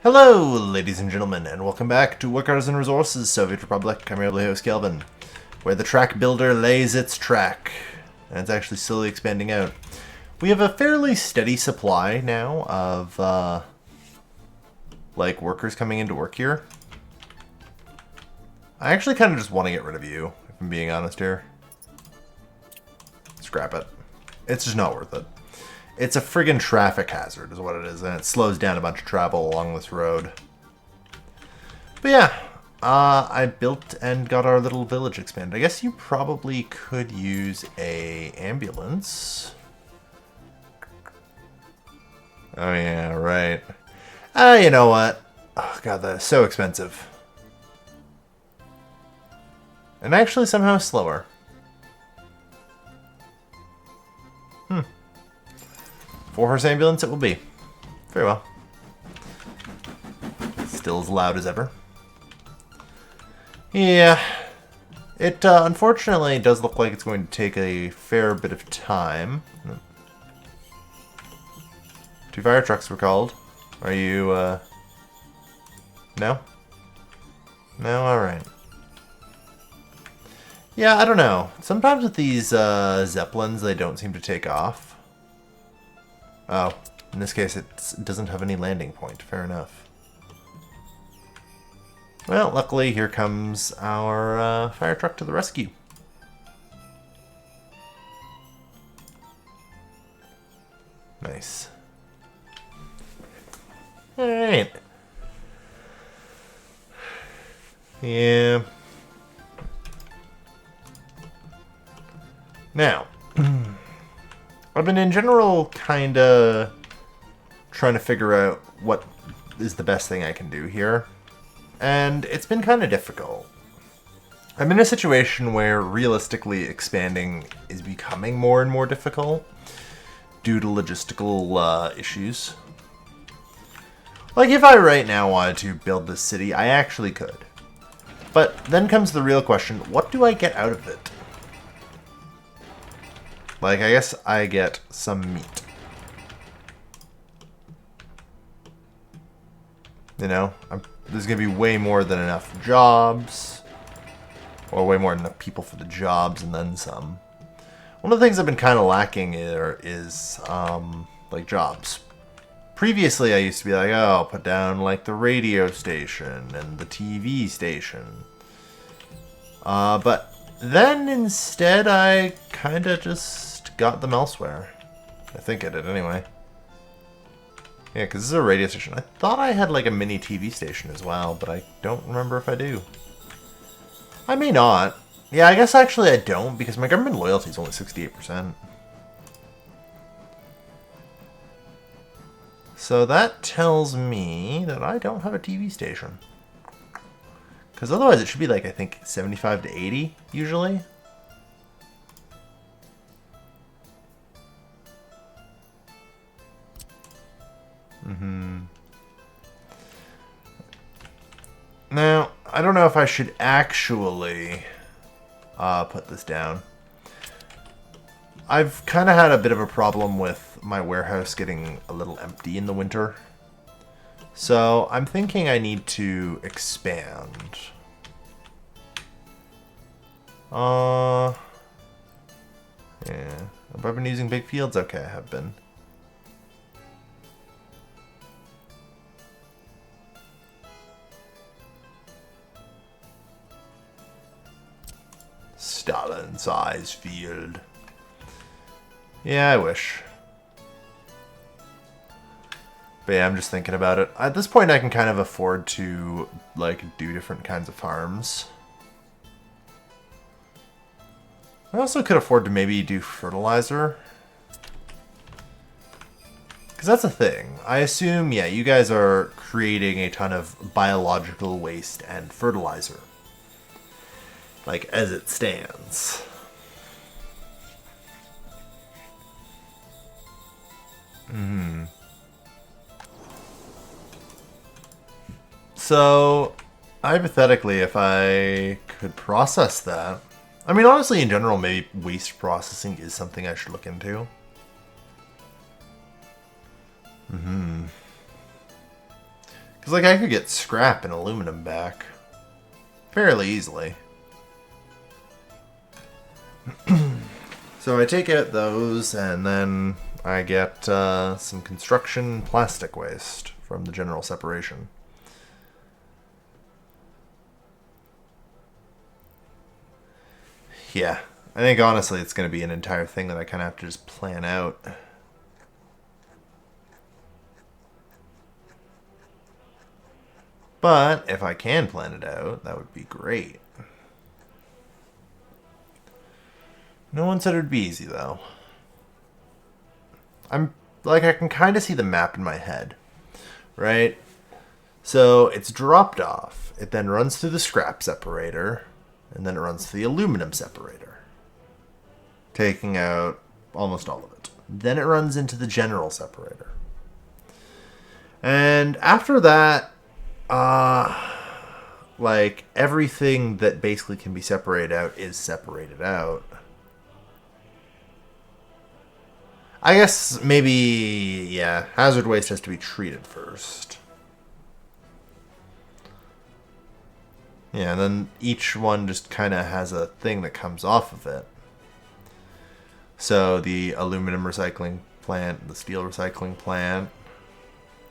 Hello, ladies and gentlemen, and welcome back to Workers and Resources, Soviet Republic. I'm your host, Kelvin, where the track builder lays its track, and it's actually slowly expanding out. We have a fairly steady supply now of, workers coming into work here. I actually kind of just want to get rid of you, if I'm being honest here. Scrap it. It's just not worth it. It's a friggin' traffic hazard is what it is, and it slows down a bunch of travel along this road. But yeah, I built and got our little village expanded. I guess you probably could use a ambulance. Oh yeah, right. You know what? Oh god, that is so expensive. And actually somehow slower. 4-horse ambulance it will be. Very well. Still as loud as ever. Yeah. It unfortunately does look like it's going to take a fair bit of time. 2 fire trucks were called. Are you, No? No? Alright. Yeah, I don't know. Sometimes with these Zeppelins, they don't seem to take off. Oh, in this case it doesn't have any landing point. Fair enough. Well, luckily here comes our fire truck to the rescue. Nice. Alright. Yeah. Now. I've been in general kind of trying to figure out what is the best thing I can do here. And it's been kind of difficult. I'm in a situation where realistically expanding is becoming more and more difficult due to logistical issues. Like if I right now wanted to build this city, I actually could. But then comes the real question, what do I get out of it? Like, I guess I get some meat. You know, there's going to be way more than enough jobs. Or way more than enough people for the jobs and then some. One of the things I've been kind of lacking is like, jobs. Previously, I used to be like, oh, I'll put down, like, the radio station and the TV station. But then instead, I kind of just got them elsewhere. I think I did anyway. Yeah, because this is a radio station. I thought I had like a mini TV station as well, but I don't remember if I do. I may not. Yeah, I guess actually I don't, because my government loyalty is only 68%. So that tells me that I don't have a TV station. Because otherwise it should be like, I think, 75 to 80 usually. Now, I don't know if I should actually put this down. I've kind of had a bit of a problem with my warehouse getting a little empty in the winter. So I'm thinking I need to expand. Yeah. Have I been using big fields? Okay, I have been. Stalin-size field. Yeah, I wish. But yeah, I'm just thinking about it. At this point, I can kind of afford to, like, do different kinds of farms. I also could afford to maybe do fertilizer. Because that's a thing. I assume, yeah, you guys are creating a ton of biological waste and fertilizer. Like, as it stands. So, hypothetically, if I could process that... I mean, honestly, in general, maybe waste processing is something I should look into. Because, like, I could get scrap and aluminum back fairly easily. So I take out those, and then I get some construction plastic waste from the general separation. Yeah, I think honestly it's going to be an entire thing that I kind of have to just plan out. But if I can plan it out, that would be great. No one said it would be easy, though. I can kind of see the map in my head, right? So it's dropped off. It then runs through the scrap separator, and then it runs through the aluminum separator, taking out almost all of it. Then it runs into the general separator. And after that, like, everything that basically can be separated out is separated out. I guess maybe, yeah, hazard waste has to be treated first. Yeah, and then each one just kind of has a thing that comes off of it. So the aluminum recycling plant, the steel recycling plant,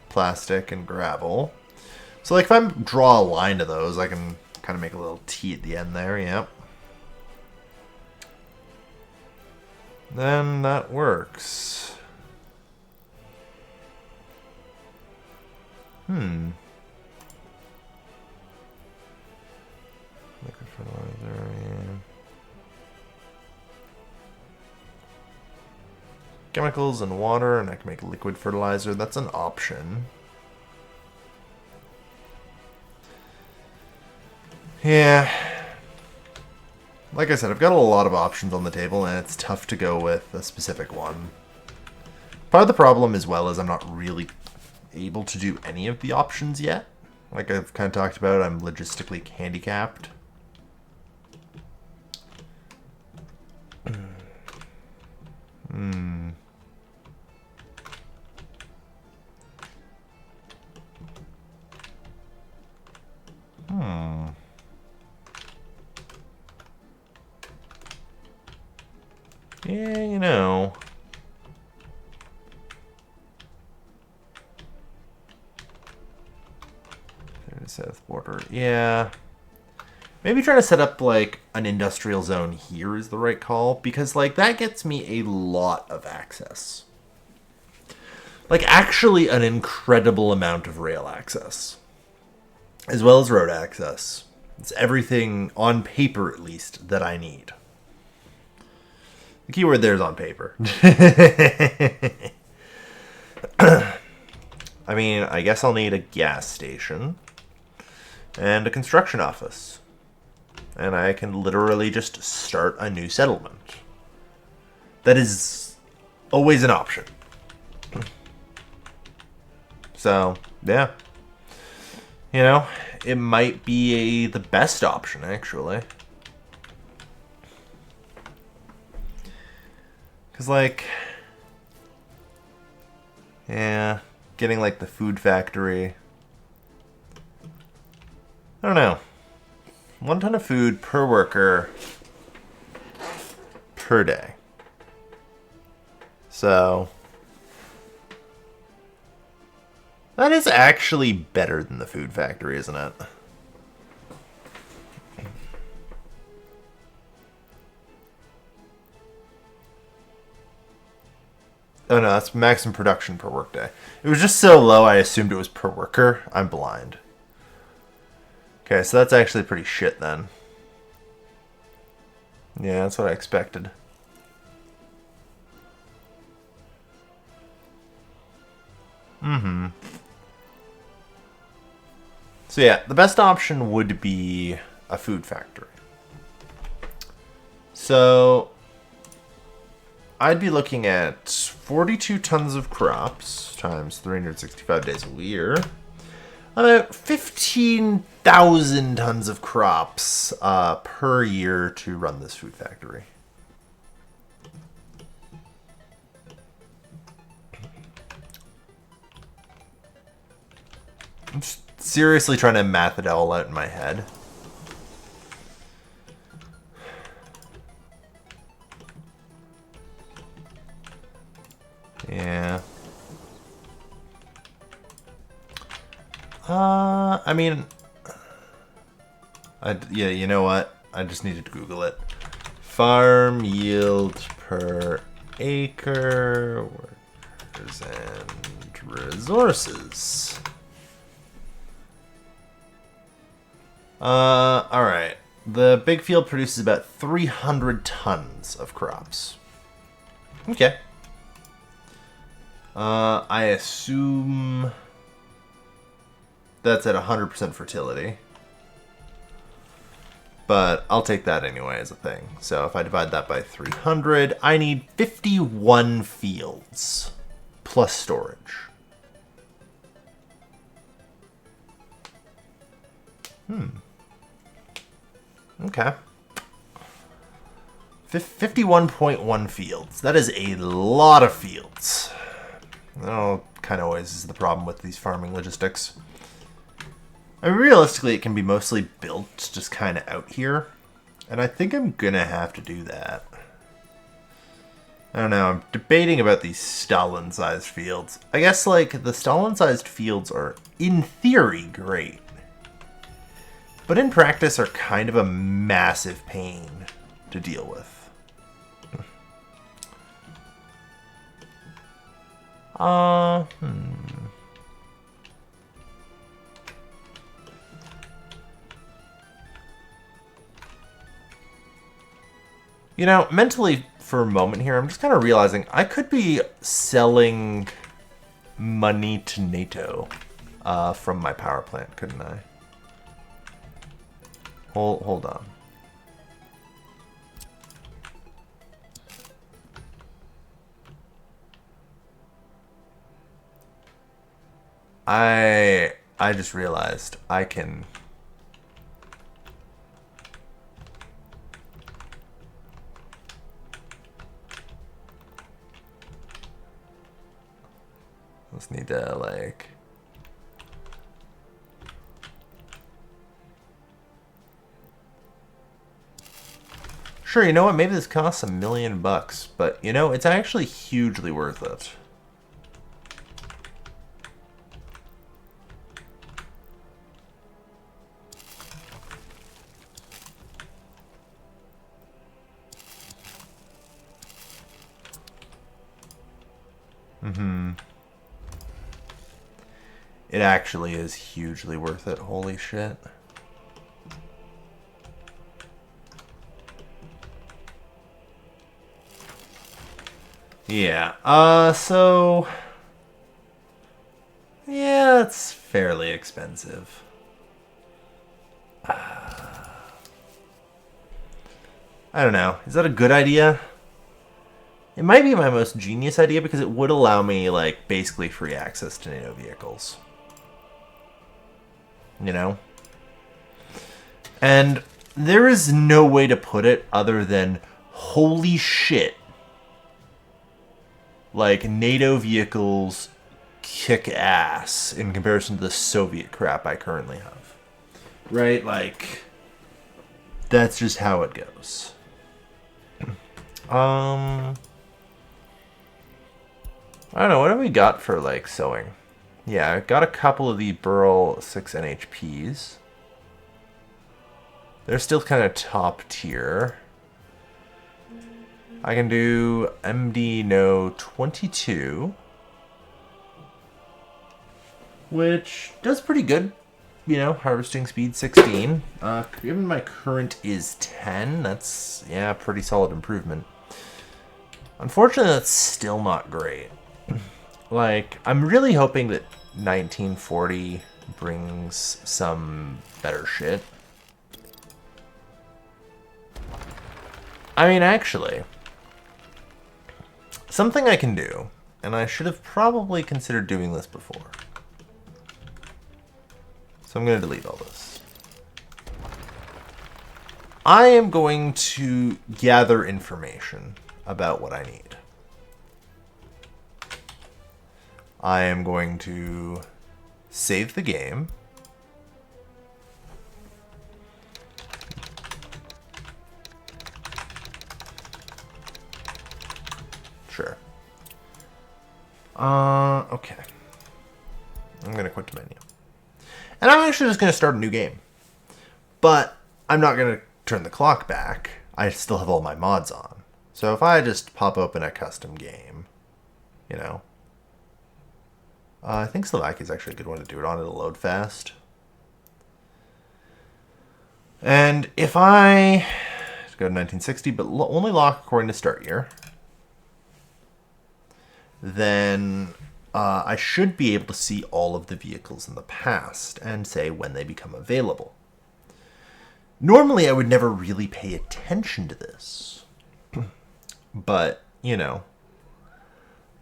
plastic, and gravel. So, like, if I draw a line to those, I can kind of make a little T at the end there, yep. Then that works. Liquid fertilizer, yeah. Chemicals and water, and I can make liquid fertilizer. That's an option. Yeah. Like I said, I've got a lot of options on the table, and it's tough to go with a specific one. Part of the problem as well is I'm not really able to do any of the options yet. Like I've kind of talked about, I'm logistically handicapped. Yeah, you know. South border. Yeah. Maybe trying to set up, like, an industrial zone here is the right call, because, like, that gets me a lot of access. Like, actually an incredible amount of rail access. As well as road access. It's everything, on paper at least, that I need. The keyword there is on paper. I mean, I guess I'll need a gas station. And a construction office. And I can literally just start a new settlement. That is always an option. So, yeah. You know, it might be the best option, actually. Because, like, yeah, getting, like, the food factory. I don't know. 1 ton of food per worker per day. So that is actually better than the food factory, isn't it? Oh no, that's maximum production per workday. It was just so low I assumed it was per worker. I'm blind. Okay, so that's actually pretty shit then. Yeah, that's what I expected. So yeah, the best option would be a food factory. So I'd be looking at 42 tons of crops times 365 days a year. About 15,000 tons of crops per year to run this food factory. I'm just seriously trying to math it all out in my head. Yeah. I mean, yeah, you know what? I just needed to Google it. Farm yield per acre, workers and resources. Alright. The big field produces about 300 tons of crops. Okay. I assume that's at 100% fertility. But I'll take that anyway as a thing. So if I divide that by 300, I need 51 fields plus storage. Okay. 51.1 fields. That is a lot of fields. Oh, kind of always is the problem with these farming logistics. I mean, realistically, it can be mostly built just kind of out here. And I think I'm going to have to do that. I don't know. I'm debating about these Stalin-sized fields. I guess, like, the Stalin-sized fields are, in theory, great. But in practice are kind of a massive pain to deal with. You know, mentally, for a moment here, I'm just kind of realizing I could be selling money to NATO from my power plant, couldn't I? Hold on. I just realized I can. Just need to like. Sure, you know what? Maybe this costs $1 million, but you know, it's actually hugely worth it. It actually is hugely worth it. Holy shit. Yeah, so... yeah, it's fairly expensive. I don't know. Is that a good idea? It might be my most genius idea because it would allow me, like, basically free access to NATO vehicles. You know? And there is no way to put it other than, holy shit. Like, NATO vehicles kick ass in comparison to the Soviet crap I currently have. Right? Like, that's just how it goes. I don't know, what have we got for, like, sewing? Yeah, I got a couple of the Burl 6 NHPs. They're still kind of top tier. I can do MD No 22, which does pretty good. You know, harvesting speed 16. Given my current is 10, that's, yeah, pretty solid improvement. Unfortunately, that's still not great. Like, I'm really hoping that 1940 brings some better shit. I mean, actually, something I can do, and I should have probably considered doing this before. So I'm going to delete all this. I am going to gather information about what I need. I am going to save the game. Sure. Okay. I'm going to quit the menu. And I'm actually just going to start a new game. But I'm not going to turn the clock back. I still have all my mods on. So if I just pop open a custom game, you know. I think Slovakia is actually a good one to do it on. It'll load fast. And if I go to 1960, but only lock according to start year, then I should be able to see all of the vehicles in the past and say when they become available. Normally, I would never really pay attention to this. But, you know,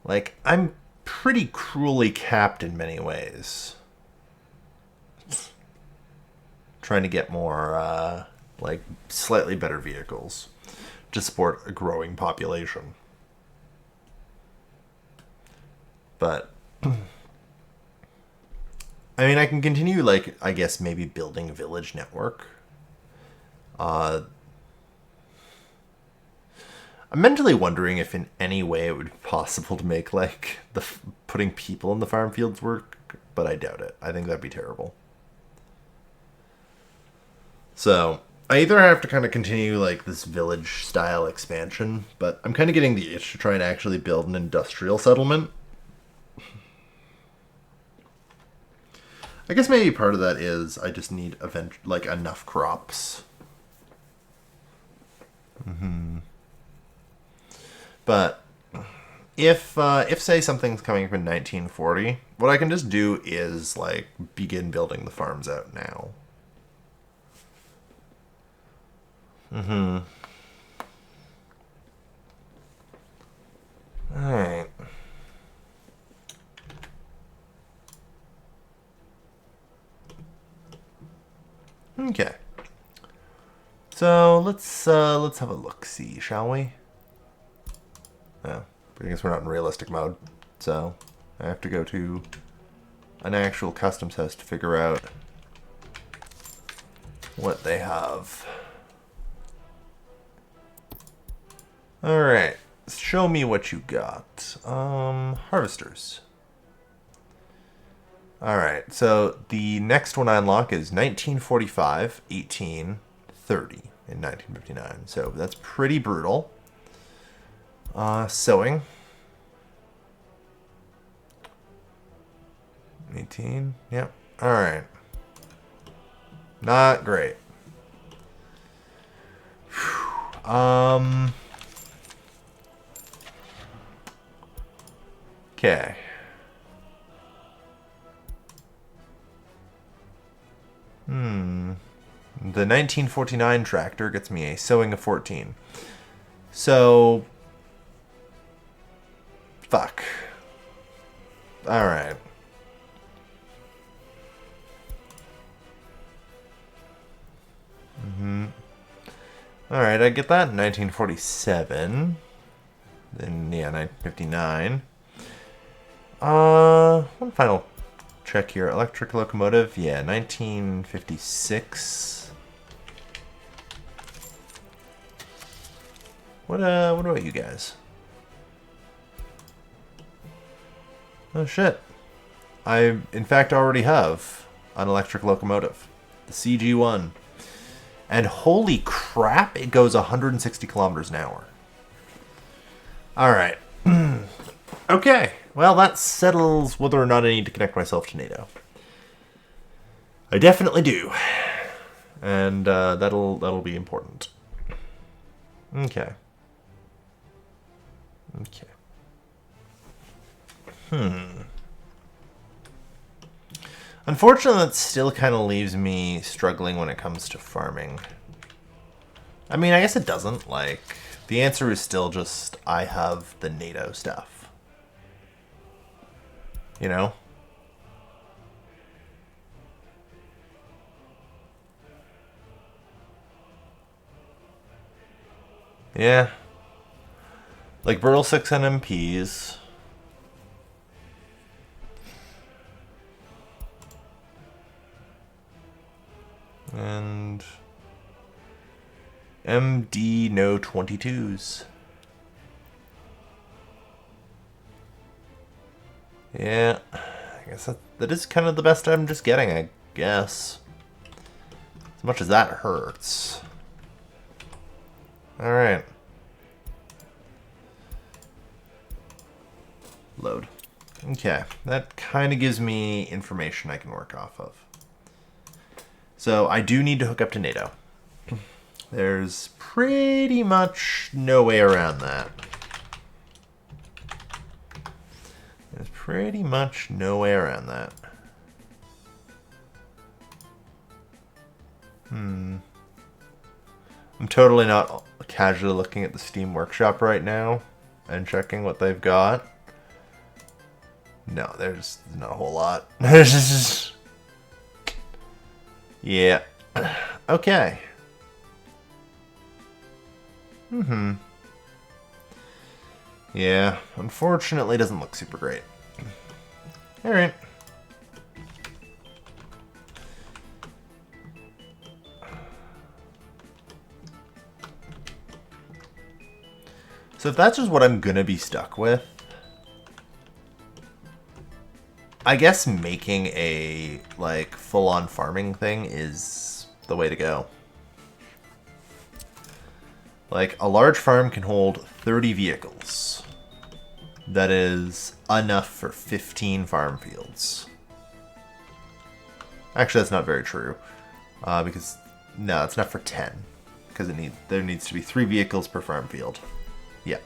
like, I'm pretty cruelly capped in many ways. Trying to get more, like, slightly better vehicles to support a growing population. But, I mean, I can continue, like, I guess maybe building a village network. I'm mentally wondering if in any way it would be possible to make, like, putting people in the farm fields work, but I doubt it. I think that'd be terrible. So, I either have to kind of continue, like, this village-style expansion, but I'm kind of getting the itch to try and actually build an industrial settlement. I guess maybe part of that is I just need like enough crops. But if say something's coming up in 1940, what I can just do is like begin building the farms out now. All right. Okay. So let's have a look-see, shall we? Oh, but I guess we're not in realistic mode, so I have to go to an actual customs house to figure out what they have. All right, show me what you got. Harvesters. All right, so the next one I unlock is 1945, 1830 in 1959. So that's pretty brutal. Sewing. 18, yep. All right. Not great. Okay. The 1949 tractor gets me a sewing of 14. So, fuck. All right. All right, I get that. 1947. Then, yeah, 1959. One final check here. Electric locomotive. Yeah, 1956. What about you guys? Oh, shit. I, in fact, already have an electric locomotive. The CG1. And holy crap, it goes 160 kilometers an hour. Alright. Okay. Well, that settles whether or not I need to connect myself to NATO. I definitely do. And that'll be important. Okay. Okay. Unfortunately, that still kind of leaves me struggling when it comes to farming. I mean, I guess it doesn't. Like, the answer is still just, I have the NATO stuff. You know? Yeah. Like, Burl 6 NMPs. And MD no 22s. Yeah, I guess that is kind of the best I'm just getting, I guess. As much as that hurts. Alright. Load. Okay, that kind of gives me information I can work off of. So I do need to hook up to NATO. There's pretty much no way around that. There's pretty much no way around that. I'm totally not casually looking at the Steam Workshop right now and checking what they've got. No, there's not a whole lot. There's just... Yeah. Okay. Yeah, unfortunately doesn't look super great. Alright. So if that's just what I'm gonna be stuck with, I guess making a, like, full-on farming thing is the way to go. Like, a large farm can hold 30 vehicles. That is enough for 15 farm fields. Actually, that's not very true. Because, no, it's not for 10. Because there needs to be 3 vehicles per farm field. Yeah.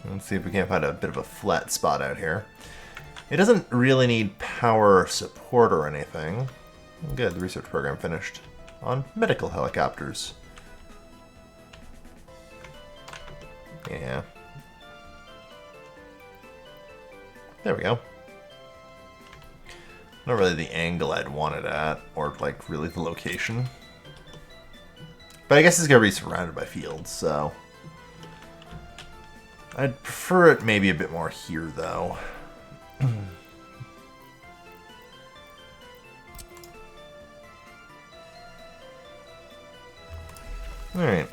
Let's see if we can't find a bit of a flat spot out here. It doesn't really need power support or anything. Good, the research program finished on medical helicopters. Yeah. There we go. Not really the angle I'd want it at, or like really the location. But I guess it's gonna be surrounded by fields, so... I'd prefer it maybe a bit more here, though. Alright.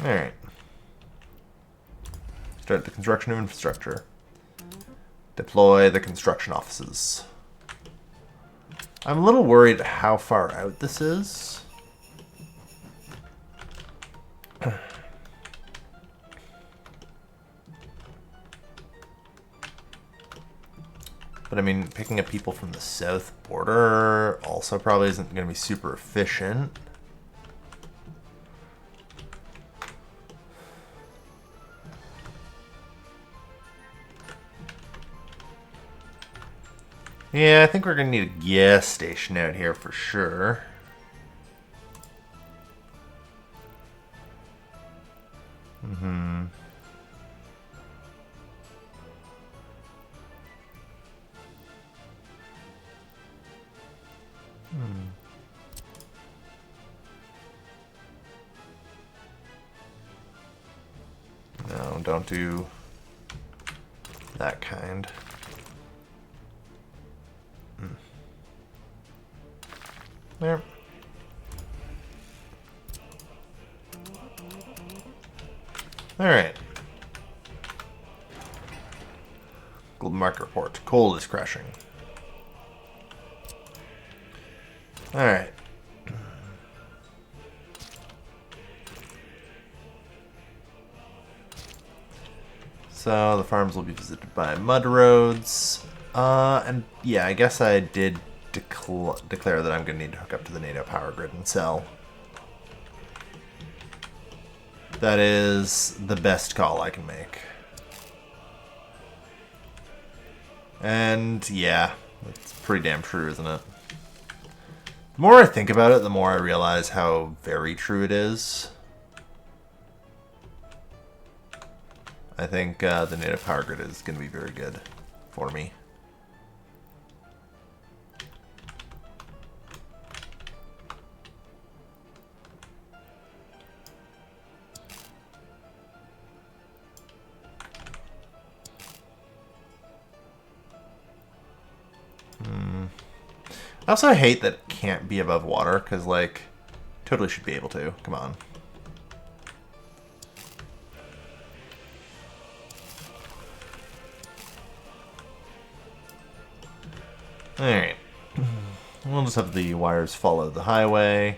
Alright. Start the construction of infrastructure. Deploy the construction offices. I'm a little worried how far out this is. But I mean, picking up people from the south border also probably isn't going to be super efficient. Yeah, I think we're going to need a gas station out here for sure. No, don't do that kind. There. Alright. Golden mark report. Coal is crashing. Alright. So the farms will be visited by mud roads. And yeah, I guess I did declare that I'm going to need to hook up to the NATO power grid and sell. That is the best call I can make. And yeah, that's pretty damn true, isn't it? The more I think about it, the more I realize how very true it is. I think the native power grid is going to be very good for me. I also hate that it can't be above water, because, like, totally should be able to. Come on. Alright. We'll just have the wires follow the highway.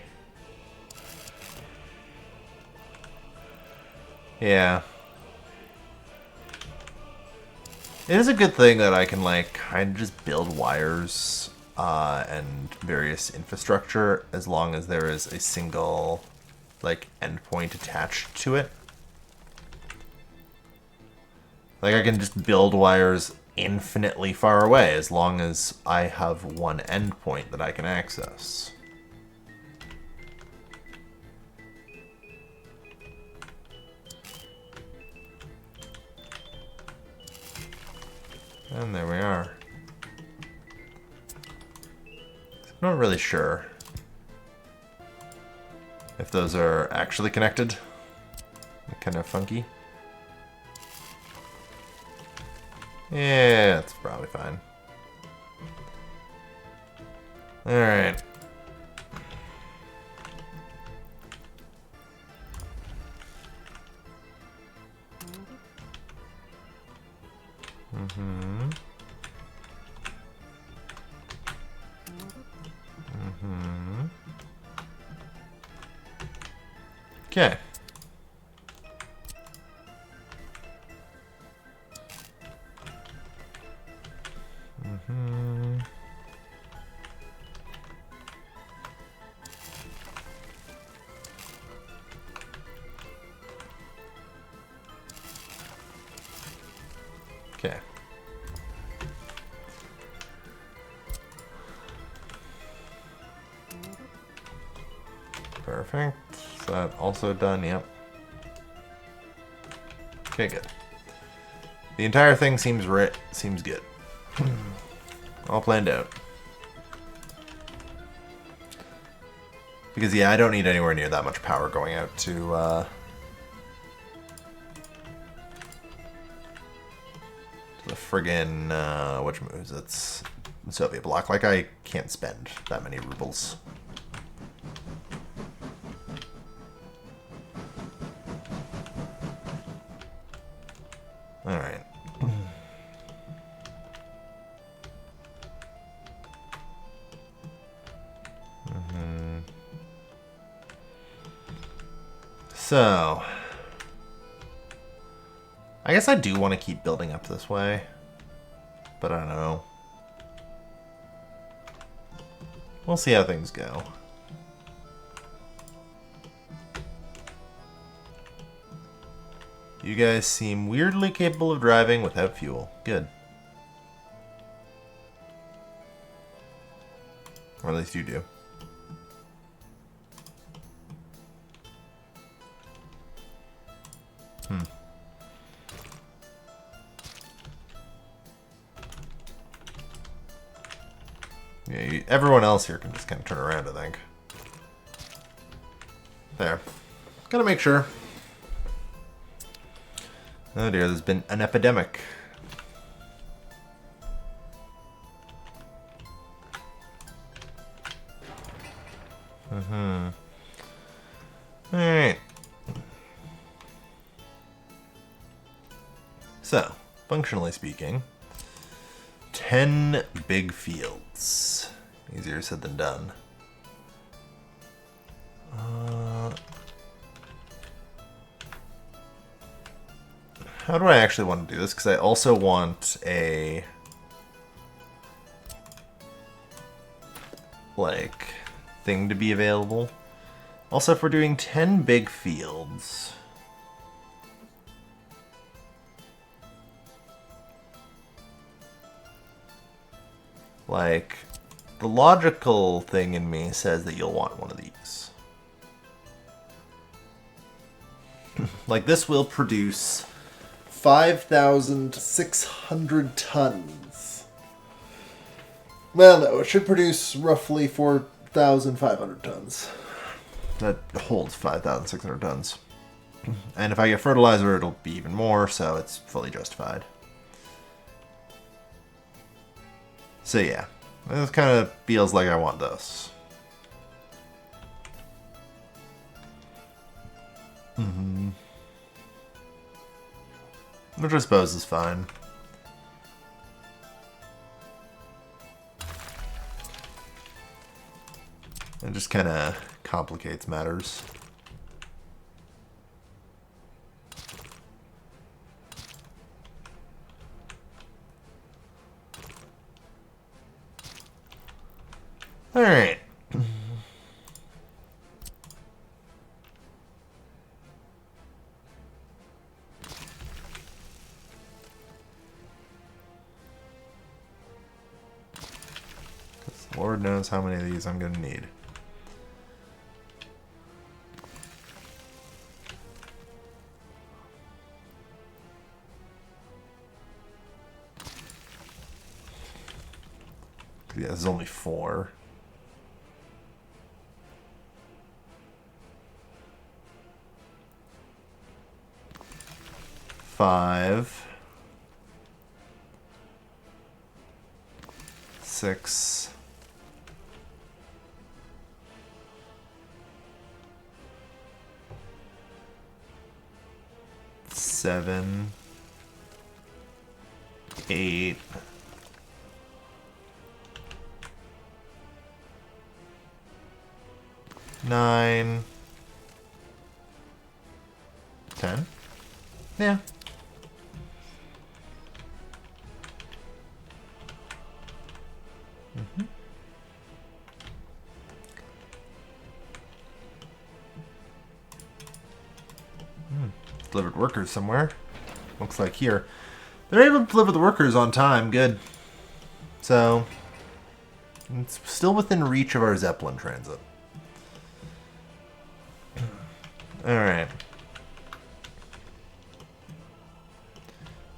Yeah. It is a good thing that I can, like, kind of just build wires and various infrastructure as long as there is a single, like, endpoint attached to it. Like, I can just build wires infinitely far away as long as I have one endpoint that I can access. And there we are. I'm not really sure if those are actually connected. They're kind of funky. Yeah, that's probably fine. Alright. Okay. Okay. Perfect. Is that also done? Yep. Okay, good. The entire thing seems good. All planned out. Because yeah, I don't need anywhere near that much power going out to the friggin' whatchamacallit, it's Soviet bloc. Like, I can't spend that many rubles. Alright. So, I guess I do want to keep building up this way, but I don't know. We'll see how things go. You guys seem weirdly capable of driving without fuel. Good. Or at least you do. Yeah, everyone else here can just kind of turn around, I think. There. Gotta make sure. Oh dear, there's been an epidemic. Alright. So, functionally speaking, 10 big fields. Easier said than done. How do I actually want to do this? Because I also want a, like, thing to be available. Also, if we're doing 10 big fields, like, the logical thing in me says that you'll want one of these. Like, this will produce 5,600 tons. Well, no, it should produce roughly 4,500 tons. That holds 5,600 tons. And if I get fertilizer, it'll be even more, so it's fully justified. So yeah, this kind of feels like I want this. Which I suppose is fine. It just kind of complicates matters. All right. Lord knows how many of these I'm going to need. Yeah, there's only 4. Five. 6. 7. 8. 9. 10. Yeah. Delivered workers somewhere. Looks like here. They're able to deliver the workers on time. Good. So, it's still within reach of our Zeppelin transit. Alright.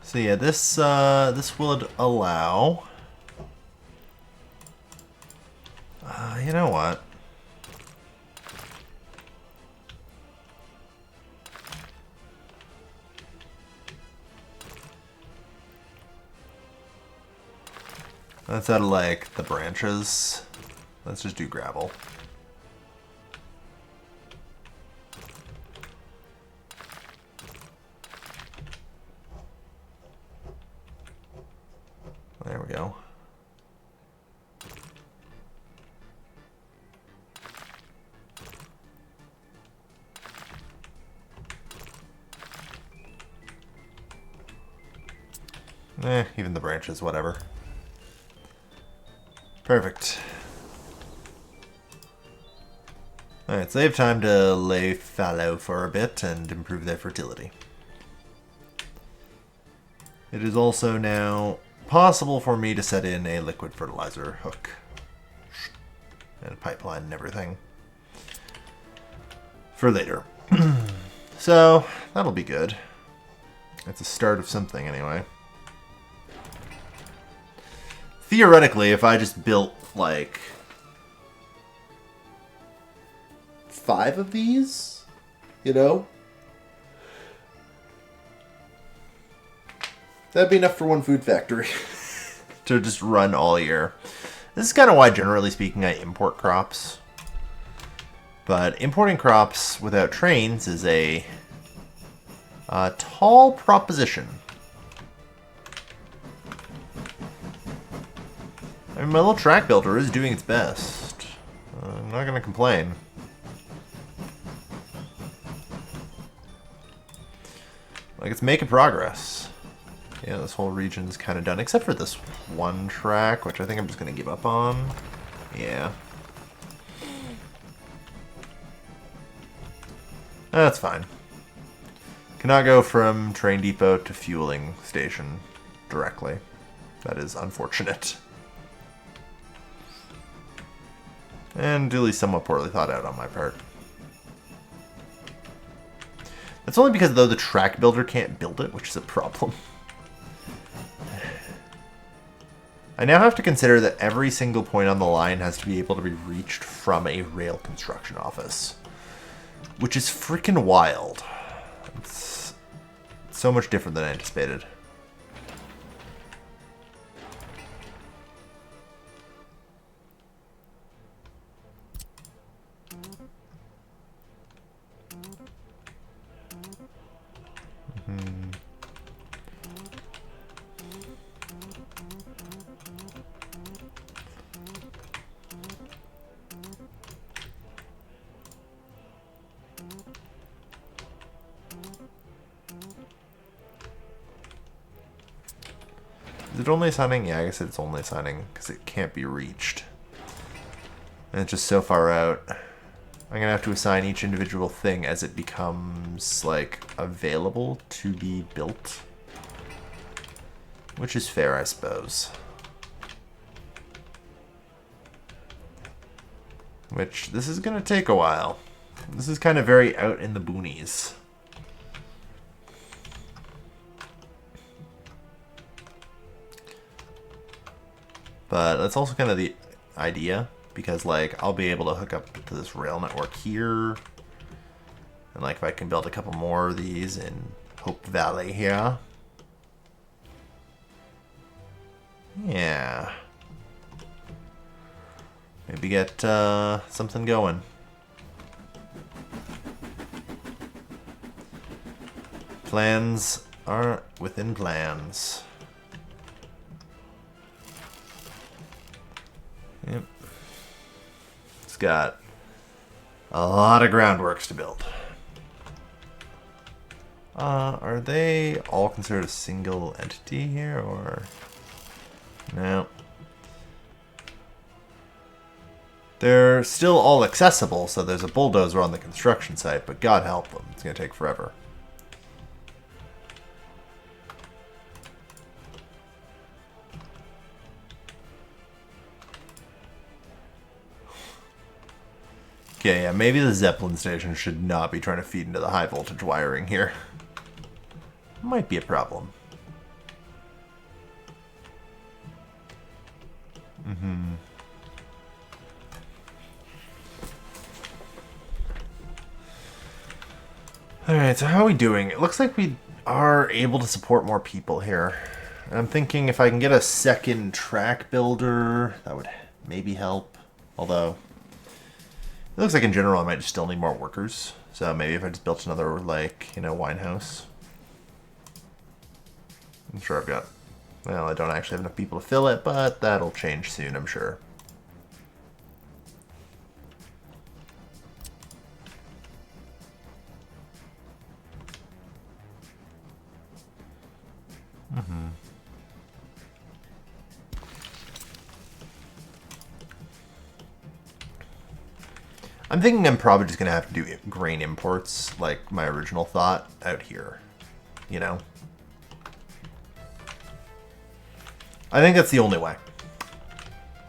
So yeah, this would allow... you know what? That's out of, like, the branches. Let's just do gravel. There we go. Even the branches, whatever. Perfect. Alright, so they have time to lay fallow for a bit and improve their fertility. It is also now possible for me to set in a liquid fertilizer hook. And a pipeline and everything. For later. So, that'll be good. It's a start of something anyway. Theoretically, if I just built, like, 5 of these, you know, that'd be enough for one food factory. to just run all year. This is kind of why, generally speaking, I import crops. But importing crops without trains is a tall proposition. I mean, my little track builder is doing its best. I'm not going to complain. Like, it's making progress. Yeah, this whole region is kind of done, except for this one track, which I think I'm just going to give up on. Yeah. That's fine. Cannot go from train depot to fueling station directly. That is unfortunate. And duly somewhat poorly thought out on my part. It's only because, though, the track builder can't build it, which is a problem. I now have to consider that every single point on the line has to be able to be reached from a rail construction office. Which is freaking wild. It's so much different than I anticipated. Is it only assigning? Yeah, I guess it's only assigning because it can't be reached. And it's just so far out. I'm going to have to assign each individual thing as it becomes, like, available to be built. Which is fair, I suppose. Which, this is going to take a while. This is kind of very out in the boonies. But that's also kind of the idea, because, like, I'll be able to hook up to this rail network here. And, like, if I can build a couple more of these in Hope Valley here. Yeah. Maybe get something going. Plans are within plans. Yep. It's got a lot of groundworks to build. Are they all considered a single entity here, or... No. They're still all accessible, so there's a bulldozer on the construction site, but God help them, it's going to take forever. Okay, yeah, maybe the Zeppelin station should not be trying to feed into the high voltage wiring here. Might be a problem. Alright, so how are we doing? It looks like we are able to support more people here. I'm thinking if I can get a second track builder, that would maybe help. Although, it looks like in general I might still need more workers. So maybe if I just built another, like, you know, wine house. I'm sure I've got... Well, I don't actually have enough people to fill it, but that'll change soon, I'm sure. I'm thinking I'm probably just going to have to do grain imports, like my original thought, out here. You know? I think that's the only way.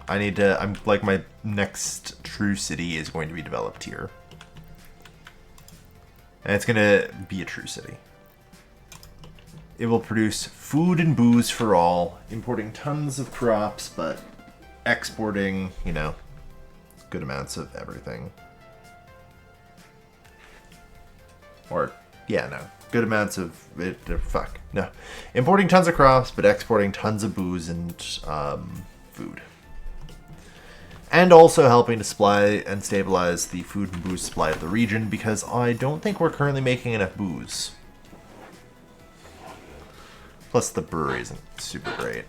I need to... I'm like, my next true city is going to be developed here. And it's going to be a true city. It will produce food and booze for all, importing tons of crops, but exporting, you know, good amounts of everything. Or, yeah, no. Good amounts of it. Fuck. No. Importing tons of crops, but exporting tons of booze and food. And also helping to supply and stabilize the food and booze supply of the region, because I don't think we're currently making enough booze. Plus, the brewery isn't super great.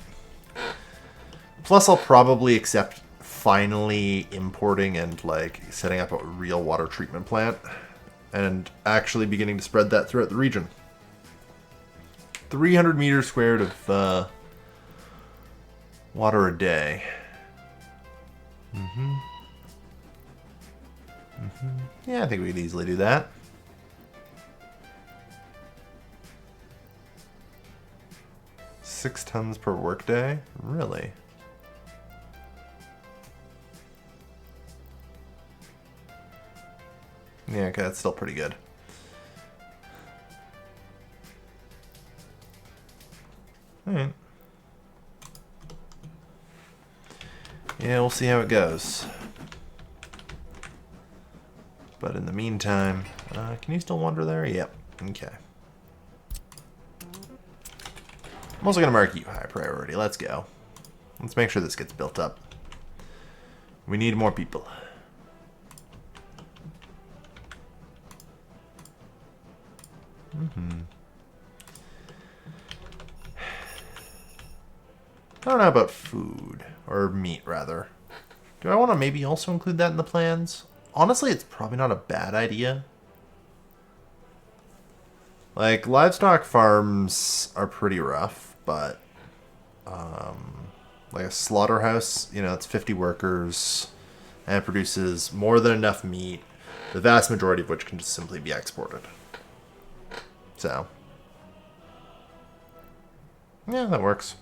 Plus, I'll probably accept finally importing and, like, setting up a real water treatment plant. And actually beginning to spread that throughout the region. 300 meters squared of water a day. Yeah, I think we could easily do that. $6 tons per workday? Really? Yeah, okay, that's still pretty good. Alright. Yeah, we'll see how it goes. But in the meantime, can you still wander there? Yep. Okay. I'm also going to mark you high priority. Let's go. Let's make sure this gets built up. We need more people. I don't know about food. Or meat, rather. Do I want to maybe also include that in the plans? Honestly, it's probably not a bad idea. Like, livestock farms are pretty rough, but like a slaughterhouse, you know, it's 50 workers and it produces more than enough meat, the vast majority of which can just simply be exported. So, yeah, that works.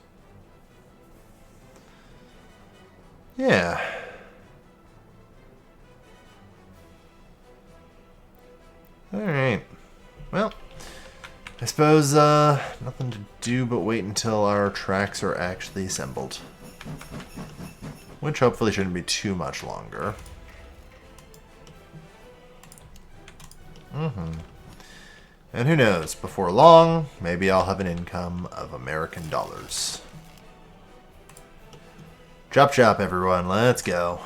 Yeah. Alright. Well, I suppose nothing to do but wait until our tracks are actually assembled. Which hopefully shouldn't be too much longer. And who knows, before long, maybe I'll have an income of American dollars. Chop chop, everyone, let's go.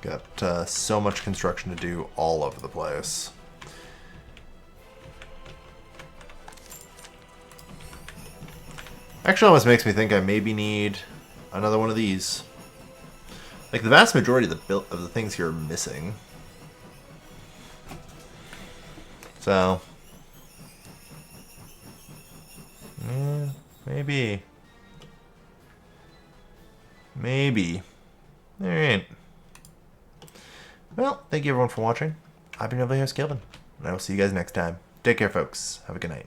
Got so much construction to do all over the place. Actually, almost makes me think I maybe need another one of these. Like, the vast majority of the things here are missing. So, yeah, maybe. Maybe. Alright. Well, thank you everyone for watching. I've been your host, Kelvin, and I will see you guys next time. Take care, folks. Have a good night.